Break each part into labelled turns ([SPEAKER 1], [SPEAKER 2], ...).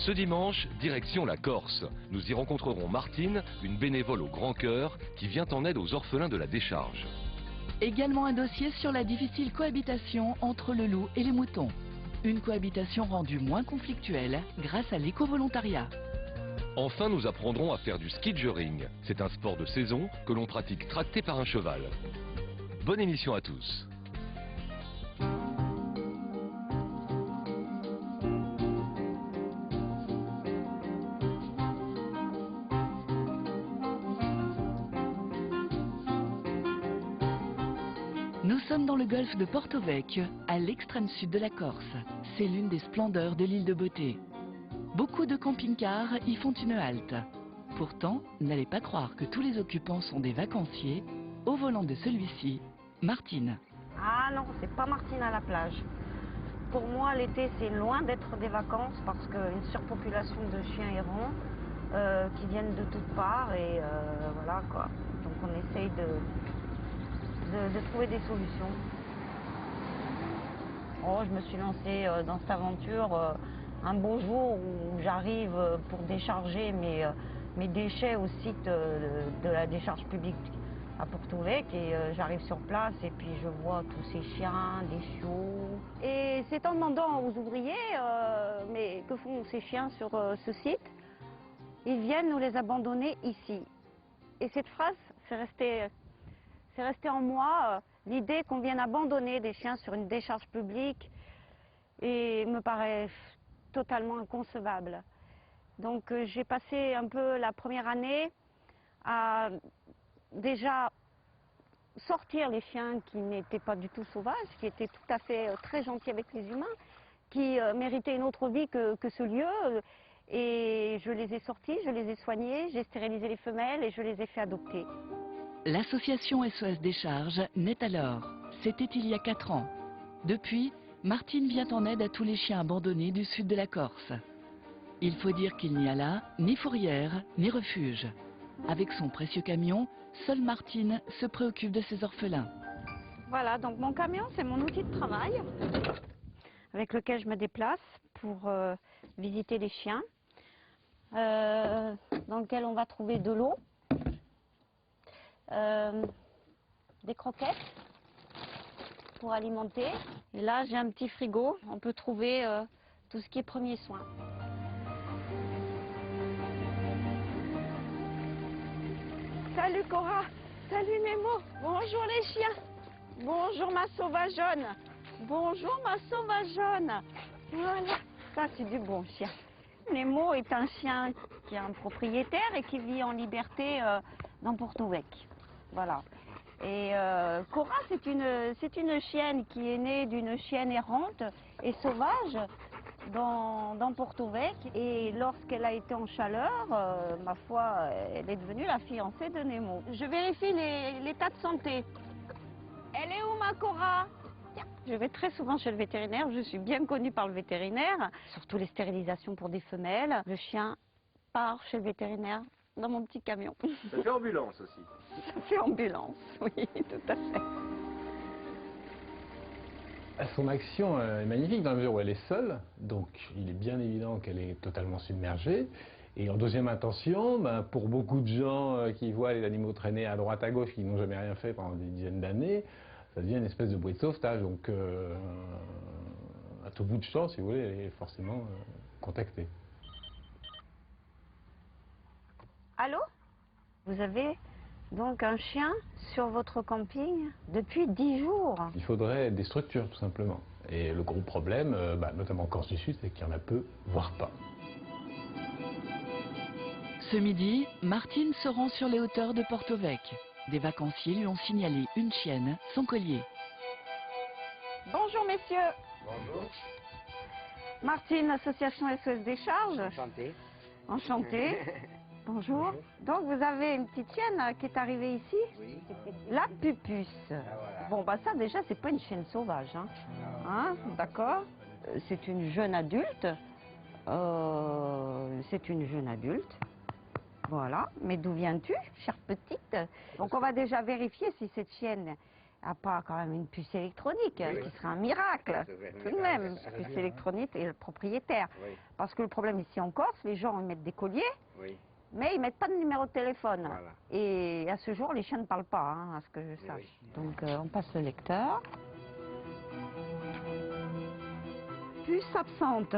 [SPEAKER 1] Ce dimanche, direction la Corse. Nous y rencontrerons Martine, une bénévole au grand cœur qui vient en aide aux orphelins de la décharge.
[SPEAKER 2] Également un dossier sur la difficile cohabitation entre le loup et les moutons. Une cohabitation rendue moins conflictuelle grâce à l'éco-volontariat.
[SPEAKER 1] Enfin, nous apprendrons à faire du ski-joring. C'est un sport de saison que l'on pratique tracté par un cheval. Bonne émission à tous.
[SPEAKER 2] Nous sommes dans le golfe de Porto Vecchio, à l'extrême sud de la Corse. C'est l'une des splendeurs de l'île de beauté. Beaucoup de camping-cars y font une halte. Pourtant, n'allez pas croire que tous les occupants sont des vacanciers. Au volant de celui-ci, Martine.
[SPEAKER 3] Ah non, c'est pas Martine à la plage. Pour moi, l'été, c'est loin d'être des vacances parce qu'une surpopulation de chiens errants qui viennent de toutes parts et voilà quoi. Donc on essaye de trouver des solutions. Oh, je me suis lancée dans cette aventure un beau jour où j'arrive pour décharger mes déchets au site de la décharge publique à Porto Vecchio et j'arrive sur place et puis je vois tous ces chiens, des chiots. Et c'est en demandant aux ouvriers, mais que font ces chiens sur ce site? Ils viennent nous les abandonner ici. Et cette phrase, c'est resté en moi, l'idée qu'on vienne abandonner des chiens sur une décharge publique et me paraît totalement inconcevable. Donc j'ai passé un peu la première année à déjà sortir les chiens qui n'étaient pas du tout sauvages, qui étaient tout à fait très gentils avec les humains, qui méritaient une autre vie que ce lieu. Et je les ai sortis, je les ai soignés, j'ai stérilisé les femelles et je les ai fait adopter.
[SPEAKER 2] L'association SOS Décharge naît alors. C'était il y a 4 ans. Depuis, Martine vient en aide à tous les chiens abandonnés du sud de la Corse. Il faut dire qu'il n'y a là ni fourrière, ni refuge. Avec son précieux camion, seule Martine se préoccupe de ses orphelins.
[SPEAKER 3] Voilà, donc mon camion, c'est mon outil de travail avec lequel je me déplace pour visiter les chiens, dans lequel on va trouver de l'eau, des croquettes pour alimenter. Et là, j'ai un petit frigo, on peut trouver tout ce qui est premiers soins. Salut Cora, salut Nemo, bonjour les chiens, bonjour ma sauvageonne, bonjour ma sauvageonne. Voilà, ça c'est du bon chien. Nemo est un chien qui a un propriétaire et qui vit en liberté dans Porto Vecchio. Voilà. Et Cora, c'est une chienne qui est née d'une chienne errante et sauvage dans Porto Vecchio. Et lorsqu'elle a été en chaleur, ma foi, elle est devenue la fiancée de Nemo. Je vérifie l'état de santé. Elle est où ma Cora? Je vais très souvent chez le vétérinaire, je suis bien connue par le vétérinaire, surtout les stérilisations pour des femelles. Le chien part chez le vétérinaire dans mon petit camion.
[SPEAKER 4] Ça fait ambulance aussi.
[SPEAKER 3] Ça fait ambulance, oui, tout à fait.
[SPEAKER 5] Son action est magnifique dans la mesure où elle est seule, donc il est bien évident qu'elle est totalement submergée. Et en deuxième intention, pour beaucoup de gens qui voient les animaux traîner à droite à gauche, qui n'ont jamais rien fait pendant des dizaines d'années, ça devient une espèce de bouée de sauvetage. Donc à tout bout de champ, si vous voulez, elle est forcément contactée.
[SPEAKER 3] Allô? Vous avez donc un chien sur votre camping depuis 10 jours?
[SPEAKER 5] Il faudrait des structures, tout simplement. Et le gros problème, notamment en Corse du Sud, c'est qu'il y en a peu, voire pas.
[SPEAKER 2] Ce midi, Martine se rend sur les hauteurs de Porto Vecchio. Des vacanciers lui ont signalé une chienne sans collier.
[SPEAKER 3] Bonjour messieurs.
[SPEAKER 4] Bonjour.
[SPEAKER 3] Martine, association SOS Décharge.
[SPEAKER 4] Santé.
[SPEAKER 3] Enchantée. Bonjour. Donc vous avez une petite chienne qui est arrivée ici?
[SPEAKER 4] Oui.
[SPEAKER 3] La Pupus.
[SPEAKER 4] Voilà.
[SPEAKER 3] Bon bah ça déjà c'est pas une chienne sauvage. Hein, d'accord. C'est une jeune adulte. C'est une jeune adulte. Voilà. Mais d'où viens-tu, chère petite? Donc on va déjà vérifier si cette chienne n'a pas quand même une puce électronique, qui serait un miracle, tout de même. Puce électronique et le propriétaire.
[SPEAKER 4] Oui.
[SPEAKER 3] Parce que le problème ici en Corse, les gens ils mettent des colliers,
[SPEAKER 4] Oui.
[SPEAKER 3] mais ils mettent pas de numéro de téléphone.
[SPEAKER 4] Voilà.
[SPEAKER 3] Et à ce jour, les chiens ne parlent pas, à ce que je sache. Donc on passe le lecteur. Puce absente.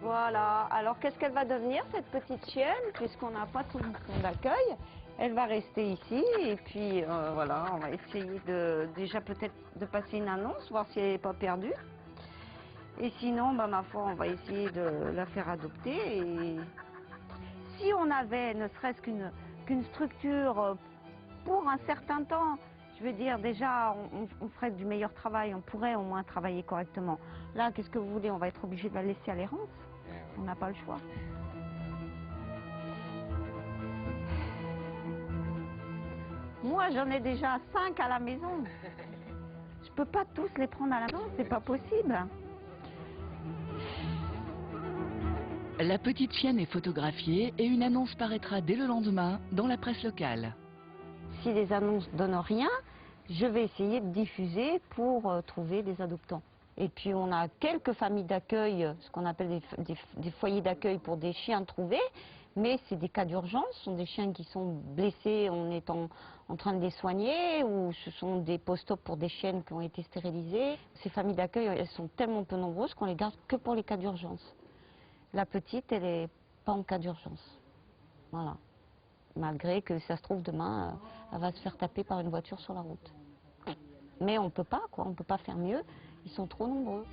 [SPEAKER 3] Voilà. Alors qu'est-ce qu'elle va devenir cette petite chienne, puisqu'on n'a pas tout le temps d'accueil? Elle va rester ici et puis voilà, on va essayer de déjà peut-être de passer une annonce, voir si elle n'est pas perdue. Et sinon, bah, ma foi, on va essayer de la faire adopter. Et si on avait ne serait-ce qu'une structure pour un certain temps, je veux dire, déjà, on ferait du meilleur travail, on pourrait au moins travailler correctement. Là, qu'est-ce que vous voulez? On va être obligé de la laisser à l'errance. On n'a pas le choix. Moi, j'en ai déjà 5 à la maison. Je peux pas tous les prendre à la maison, c'est pas possible.
[SPEAKER 2] La petite chienne est photographiée et une annonce paraîtra dès le lendemain dans la presse locale.
[SPEAKER 3] Si les annonces donnent rien, je vais essayer de diffuser pour trouver des adoptants. Et puis on a quelques familles d'accueil, ce qu'on appelle des foyers d'accueil pour des chiens trouvés, mais c'est des cas d'urgence, ce sont des chiens qui sont blessés, on est en train de les soigner, ou ce sont des post-op pour des chiennes qui ont été stérilisées. Ces familles d'accueil, elles sont tellement peu nombreuses qu'on les garde que pour les cas d'urgence. La petite, elle n'est pas en cas d'urgence. Voilà. Malgré que ça se trouve demain, elle va se faire taper par une voiture sur la route. Mais on ne peut pas, quoi, on ne peut pas faire mieux, ils sont trop nombreux.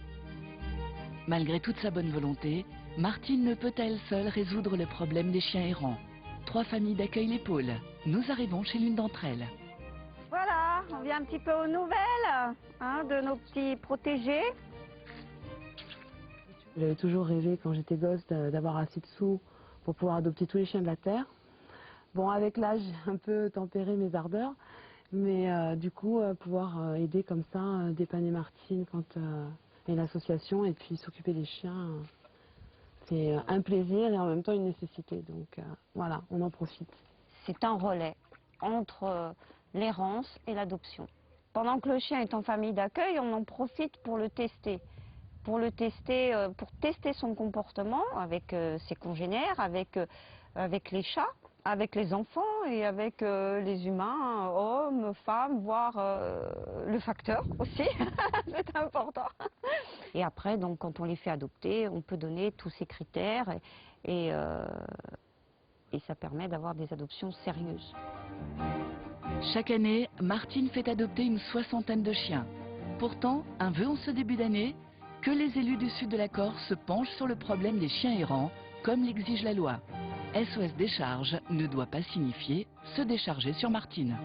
[SPEAKER 2] Malgré toute sa bonne volonté, Martine ne peut à elle seule résoudre le problème des chiens errants. 3 familles d'accueil l'épaulent. Nous arrivons chez l'une d'entre elles.
[SPEAKER 3] Voilà, on vient un petit peu aux nouvelles de nos petits protégés.
[SPEAKER 6] J'avais toujours rêvé quand j'étais gosse d'avoir assez de sous pour pouvoir adopter tous les chiens de la terre. Bon, avec l'âge, j'ai un peu tempéré mes ardeurs, mais du coup, pouvoir aider comme ça, dépanner Martine et l'association, et puis s'occuper des chiens, c'est un plaisir et en même temps une nécessité. Donc voilà, on en profite.
[SPEAKER 3] C'est un relais entre l'errance et l'adoption. Pendant que le chien est en famille d'accueil, on en profite pour le tester. Pour tester son comportement avec ses congénères, avec les chats, avec les enfants et avec les humains, hommes, femmes, voire le facteur aussi, c'est important. Et après, donc, quand on les fait adopter, on peut donner tous ces critères et ça permet d'avoir des adoptions sérieuses.
[SPEAKER 2] Chaque année, Martine fait adopter une 60aine de chiens. Pourtant, un vœu en ce début d'année, que les élus du sud de la Corse se penchent sur le problème des chiens errants, comme l'exige la loi. SOS Décharge ne doit pas signifier se décharger sur Martine.